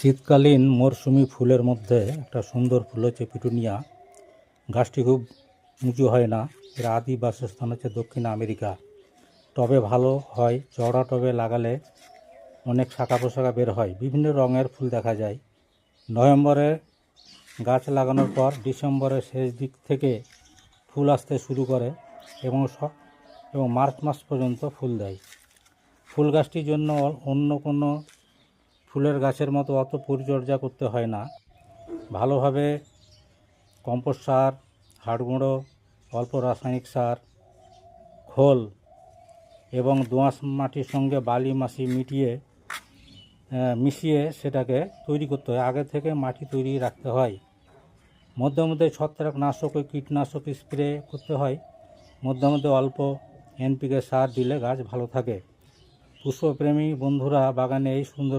শীতকালীন মরশুমি ফুলের মধ্যে একটা সুন্দর ফুল হচ্ছে পিটুনিয়া। গাছটি খুব উঁচু হয় না, এর আদি বাসস্থান হচ্ছে দক্ষিণ আমেরিকা। টবে ভালো হয়, চওড়া টবে লাগালে অনেক শাখা পোশাখা বের হয়, বিভিন্ন রঙের ফুল দেখা যায়। নভেম্বরে গাছ লাগানোর পর ডিসেম্বরের শেষ দিক থেকে ফুল আসতে শুরু করে এবং মার্চ মাস পর্যন্ত ফুল দেয়। ফুল গাছটির জন্য অন্য কোনো ফুলের গাছের মতো অত পরিচর্যা করতে হয় না। ভালোভাবে কম্পোস্ট সার, হাড় গুঁড়ো, অল্প রাসায়নিক সার, খোল এবং দোআঁশ মাটির সঙ্গে বালি মাটি মিশিয়ে সেটাকে তৈরি করতে হয়। আগে থেকে মাটি তৈরি রাখতে হয়। মধ্যে মধ্যে ছত্রাকনাশক ও কীটনাশক স্প্রে করতে হয়। মধ্যে মধ্যে অল্প NPK সার দিলে গাছ ভালো থাকে। পুষ্পপ্রেমী বন্ধুরা বাগানে এই সুন্দর